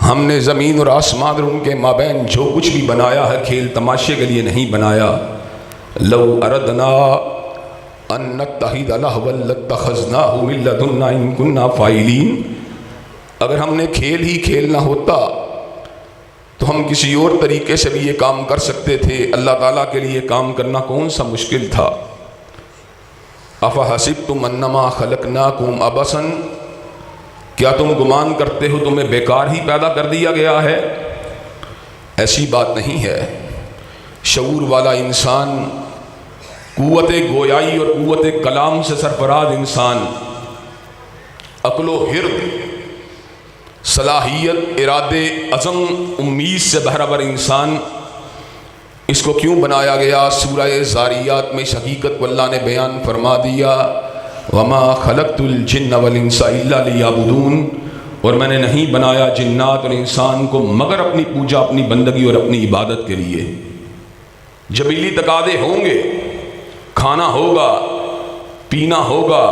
ہم نے زمین اور آسمان اور ان کے مابین جو کچھ بھی بنایا ہے کھیل تماشے کے لیے نہیں بنایا. لو اردنا ان نتخذ لہوا لاتخذناہ من لدنا ان کنا فاعلین. اگر ہم نے کھیل ہی کھیلنا ہوتا تو ہم کسی اور طریقے سے بھی یہ کام کر سکتے تھے. اللہ تعالیٰ کے لیے کام کرنا کون سا مشکل تھا. افحسبتم انما خلقناکم عبثا، کیا تم گمان کرتے ہو تمہیں بیکار ہی پیدا کر دیا گیا ہے؟ ایسی بات نہیں ہے. شعور والا انسان، قوت گویائی اور قوت کلام سے سرفراز انسان، عقل و حرص، صلاحیت، ارادے، عزم، امید سے بہرہ انسان، اس کو کیوں بنایا گیا؟ سورہ ذاریات میں اس حقیقت کو اللہ نے بیان فرما دیا. وما خلقت الجن والانس الا لیعبدون، اور میں نے نہیں بنایا جنات اور انسان کو مگر اپنی پوجا، اپنی بندگی اور اپنی عبادت کے لیے. جبیلی تقاضے ہوں گے، کھانا ہوگا، پینا ہوگا،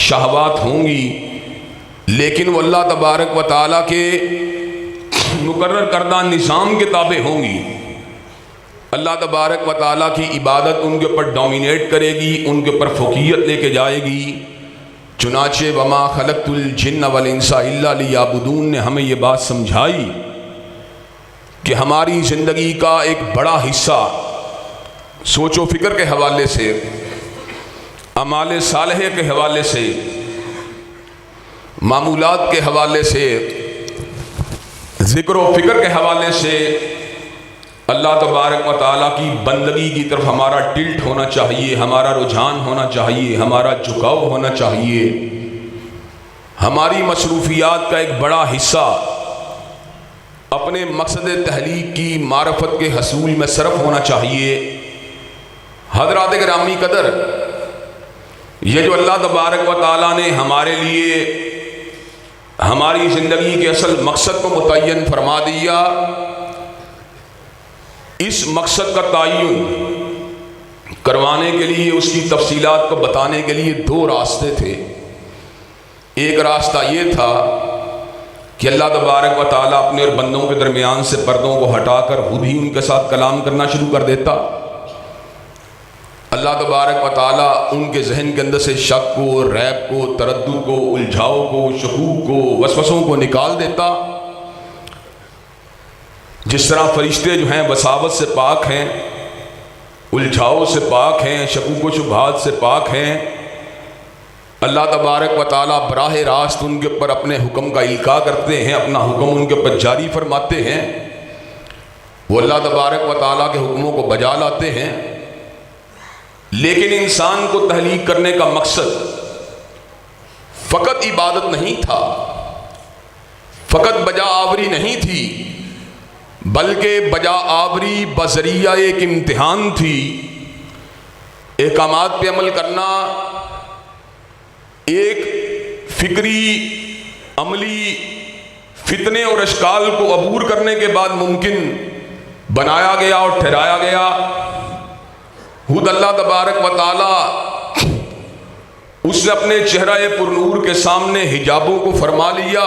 شہوات ہوں گی، لیکن وہ اللہ تبارک و تعالیٰ کے مقرر کردہ نظام کے تابع ہوں گی. اللہ تبارک و تعالیٰ کی عبادت ان کے اوپر ڈومینیٹ کرے گی، ان کے اوپر فوقیت لے کے جائے گی. چنانچہ وما خلقت الجن والانس الا لیعبدون نے ہمیں یہ بات سمجھائی کہ ہماری زندگی کا ایک بڑا حصہ سوچ و فکر کے حوالے سے، اعمال صالحہ کے حوالے سے، معمولات کے حوالے سے، ذکر و فکر کے حوالے سے اللہ تبارک و تعالیٰ کی بندگی کی طرف ہمارا ٹلٹ ہونا چاہیے، ہمارا رجحان ہونا چاہیے، ہمارا جھکاؤ ہونا چاہیے. ہماری مصروفیات کا ایک بڑا حصہ اپنے مقصد تحلیق کی معرفت کے حصول میں صرف ہونا چاہیے. حضرات گرامی قدر، یہ جو اللہ تبارک و تعالیٰ نے ہمارے لیے ہماری زندگی کے اصل مقصد کو متعین فرما دیا، اس مقصد کا تعین کروانے کے لیے، اس کی تفصیلات کو بتانے کے لیے دو راستے تھے. ایک راستہ یہ تھا کہ اللہ تبارک و تعالیٰ اپنے اور بندوں کے درمیان سے پردوں کو ہٹا کر خود ہی ان کے ساتھ کلام کرنا شروع کر دیتا. اللہ تبارک و تعالیٰ ان کے ذہن کے اندر سے شک کو، ریب کو، تردد کو، الجھاؤ کو، شکوک کو، وسوسوں کو نکال دیتا. جس طرح فرشتے جو ہیں وساوت سے پاک ہیں، الجھاؤ سے پاک ہیں، شکوک و شبہات سے پاک ہیں، اللہ تبارک و تعالیٰ براہ راست ان کے اوپر اپنے حکم کا القاء کرتے ہیں، اپنا حکم ان کے اوپر جاری فرماتے ہیں. وہ اللہ تبارک و تعالیٰ کے حکموں کو بجا لاتے ہیں. لیکن انسان کو تحلیق کرنے کا مقصد فقط عبادت نہیں تھا، فقط بجا آوری نہیں تھی، بلکہ بجا آوری بذریعہ ایک امتحان تھی. احکامات پہ عمل کرنا ایک فکری، عملی فتنے اور اشکال کو عبور کرنے کے بعد ممکن بنایا گیا اور ٹھہرایا گیا. خود اللہ تبارک و تعالی اس نے اپنے چہرہ پرنور کے سامنے حجابوں کو فرما لیا،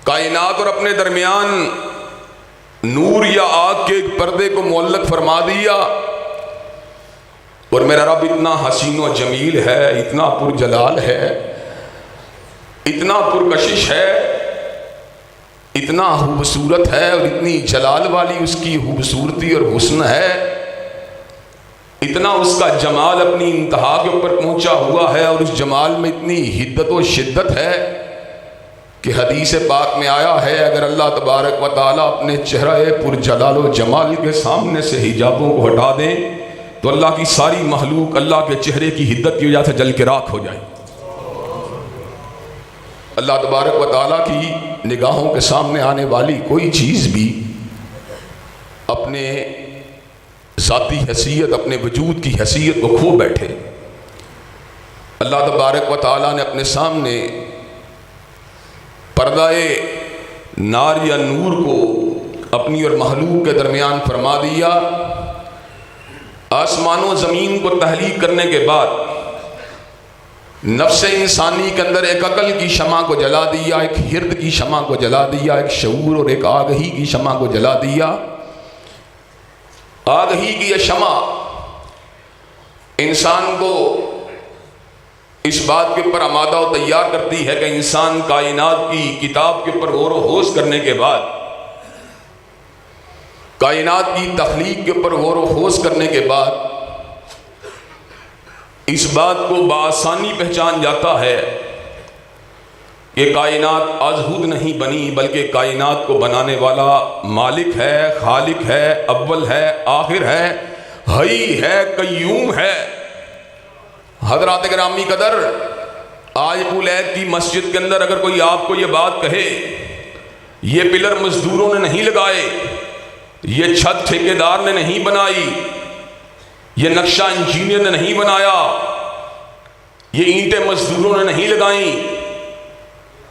کائنات اور اپنے درمیان نور یا آگ کے ایک پردے کو معلق فرما دیا. اور میرا رب اتنا حسین و جمیل ہے، اتنا پرجلال ہے، اتنا پرکشش ہے، اتنا خوبصورت ہے، اور اتنی جلال والی اس کی خوبصورتی اور حسن ہے، اتنا اس کا جمال اپنی انتہا کے اوپر پہنچا ہوا ہے، اور اس جمال میں اتنی حدت و شدت ہے کہ حدیث پاک میں آیا ہے اگر اللہ تبارک و تعالیٰ اپنے چہرہ پر جلال و جمال کے سامنے سے حجابوں کو ہٹا دیں تو اللہ کی ساری مخلوق اللہ کے چہرے کی حدت کی وجہ سے جل کے راکھ ہو جائے. اللہ تبارک و تعالیٰ کی نگاہوں کے سامنے آنے والی کوئی چیز بھی اپنے ذاتی حیثیت، اپنے وجود کی حیثیت کو کھو بیٹھے. اللہ تبارک و تعالیٰ نے اپنے سامنے پردہ نار یا نور کو اپنی اور مخلوق کے درمیان فرما دیا. آسمان و زمین کو تحلیق کرنے کے بعد نفس انسانی کے اندر ایک عقل کی شمع کو جلا دیا، ایک ہرد کی شمع کو جلا دیا، ایک شعور اور ایک آگہی کی شمع کو جلا دیا۔ آگہی کی یہ شمع انسان کو اس بات کے اوپر آمادہ و تیار کرتی ہے کہ انسان کائنات کی کتاب کے اوپر غور و خوض کرنے کے بعد، کائنات کی تخلیق کے اوپر غور و خوض کرنے کے بعد اس بات کو بآسانی پہچان جاتا ہے کہ کائنات از خود نہیں بنی، بلکہ کائنات کو بنانے والا مالک ہے، خالق ہے، اول ہے، آخر ہے، حی ہے، قیوم ہے۔ حضرات گرامی قدر، آج پولید کی مسجد کے اندر اگر کوئی آپ کو یہ بات کہے یہ پلر مزدوروں نے نہیں لگائے، یہ چھت ٹھیکیدار نے نہیں بنائی، یہ نقشہ انجینئر نے نہیں بنایا، یہ اینٹیں مزدوروں نے نہیں لگائیں،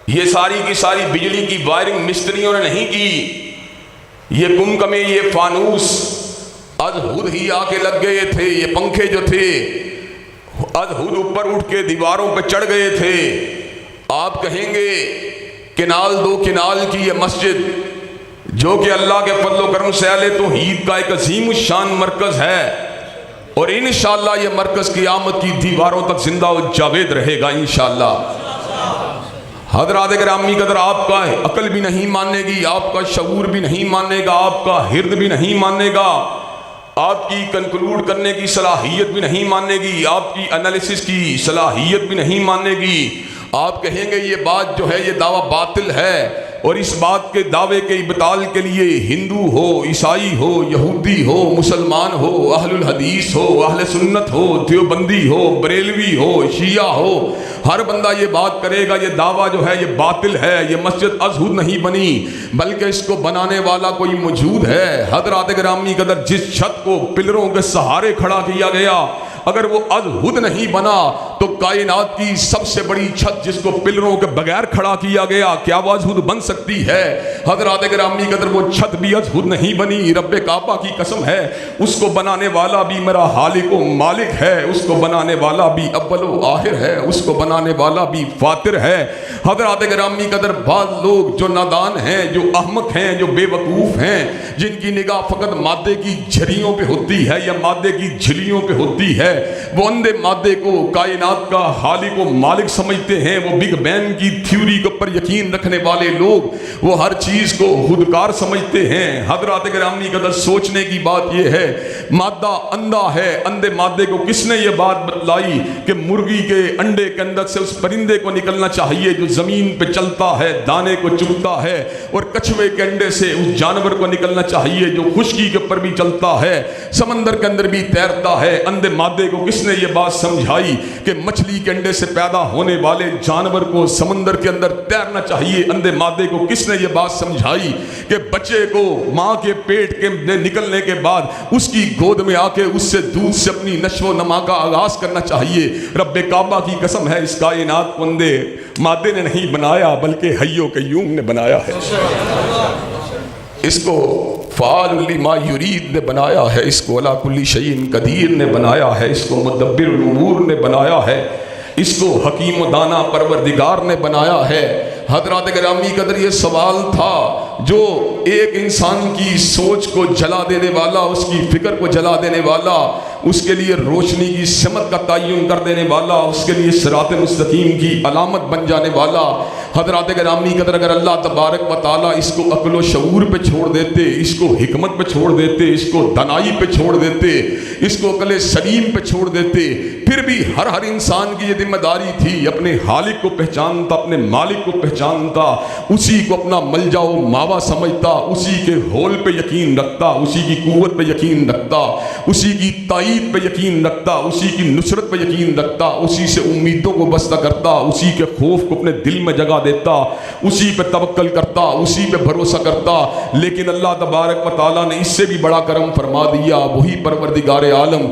یہ ساری کی ساری بجلی کی وائرنگ مستریوں نے نہیں کی، یہ کمکمے، یہ فانوس از خود ہی آ کے لگ گئے تھے، یہ پنکھے جو تھے از خود اوپر اٹھ کے دیواروں پہ چڑھ گئے تھے۔ آپ کہیں گے کنال دو کنال کی یہ مسجد جو کہ اللہ کے فضل و کرم سے اہل توحید کا ایک عظیم الشان مرکز ہے، اور انشاءاللہ یہ مرکز قیامت کی دیواروں تک زندہ و جاوید رہے گا انشاءاللہ۔ حضرات گرامی قدر، آپ کا عقل بھی نہیں مانے گی، آپ کا شعور بھی نہیں مانے گا، آپ کا ہرد بھی نہیں مانے گا، آپ کی کنکلوڈ کرنے کی صلاحیت بھی نہیں مانے گی، آپ کی انالیسس کی صلاحیت بھی نہیں مانے گی۔ آپ کہیں گے یہ بات جو ہے یہ دعویٰ باطل ہے، اور اس بات کے دعوے کے ابطال کے لیے ہندو ہو، عیسائی ہو، یہودی ہو، مسلمان ہو، اہل الحدیث ہو، اہل سنت ہو، دیوبندی ہو، بریلوی ہو، شیعہ ہو، ہر بندہ یہ بات کرے گا یہ دعویٰ جو ہے یہ باطل ہے، یہ مسجد از خود نہیں بنی بلکہ اس کو بنانے والا کوئی موجود ہے۔ حضرات گرامی قدر، جس چھت کو پلروں کے سہارے کھڑا کیا گیا اگر وہ از خود نہیں بنا تو کائنات کی سب سے بڑی چھت جس کو پلروں کے بغیر کھڑا کیا گیا کیا وہ از خود بن سکتی ہے؟ حضرات گرامی قدر، وہ چھت بھی از خود نہیں بنی، رب کعبہ کی قسم ہے اس کو بنانے والا بھی میرا خالق و مالک ہے، اس کو بنانے والا بھی اول و آخر ہے، اس کو بنانے والا بھی فاتر ہے۔ حضرات گرامی قدر، بعض لوگ جو نادان ہیں، جو احمق ہیں، جو بے وقوف ہیں، جن کی نگاہ فقط مادے کی جھریوں پہ ہوتی ہے یا مادے کی جھلیوں پہ ہوتی ہے، وہ اندھے مادے کو کائنات کا خالق و مالک سمجھتے ہیں۔ وہ بگ بینگ کی تھیوری کے اوپر یقین رکھنے والے لوگ وہ ہر چیز کو خودکار سمجھتے ہیں۔ حضرات گرامی قدر، سوچنے کی بات یہ ہے مادہ اندھا ہے، اندھے مادے کو کس نے یہ بات بتلائی کہ مرغی کے انڈے کے اندر سے اس پرندے کو نکلنا چاہیے جو زمین پہ چلتا ہے، دانے کو چگتا ہے، اور کچھوے کے انڈے سے اس جانور کو نکلنا چاہیے جو خشکی کے اوپر بھی چلتا ہے، سمندر کے اندر بھی تیرتا ہے۔ اندھے مادے کو کس نے یہ بات سمجھائی کہ مچھلی کے انڈے سے پیدا ہونے والے جانور کو سمندر کے اندر تیرنا چاہیے؟ اندھے مادے کو کس نے یہ بات سمجھائی کہ بچے کو ماں کے پیٹ کے نکلنے کے بعد اس کی گود میں آ کے اس سے دودھ سے اپنی نشو و نما کا آغاز کرنا چاہیے؟ رب کعبہ کی قسم ہے اس کائنات کو اندھے مادے نے نہیں بنایا بلکہ حی و قیوم نے بنایا ہے، اس کو فعال لما یرید نے بنایا ہے، اس کو علی کل شیء قدیر نے بنایا ہے، اس کو مدبر الامور نے بنایا ہے، اس کو حکیم و دانا پروردگار نے بنایا ہے۔ حضرات گرامی قدر، یہ سوال تھا جو ایک انسان کی سوچ کو جلا دینے والا، اس کی فکر کو جلا دینے والا، اس کے لیے روشنی کی سمت کا تعین کر دینے والا، اس کے لیے صراط مستقیم کی علامت بن جانے والا۔ حضرات گرامی قدر، اگر اللہ تبارک و تعالیٰ اس کو عقل و شعور پہ چھوڑ دیتے، اس کو حکمت پہ چھوڑ دیتے، اس کو دانائی پہ چھوڑ دیتے، اس کو عقل سلیم پہ چھوڑ دیتے، پھر بھی ہر انسان کی یہ ذمہ داری تھی اپنے خالق کو پہچانتا، اپنے مالک کو پہچانتا، اسی کو اپنا ملجا و ماوا سمجھتا، اسی کے ہول پہ یقین رکھتا، اسی کی قوت پہ یقین رکھتا، اسی کی تائید پہ یقین رکھتا، اسی کی نصرت پہ یقین رکھتا، اسی سے امیدوں کو بستہ کرتا، اسی کے خوف کو اپنے دل میں جگہ دیتا، اسی پہ توکل کرتا، اسی پہ بھروسہ کرتا۔ لیکن اللہ تبارک و تعالیٰ نے اس سے بھی بڑا کرم فرما دیا، وہی پروردگار عالم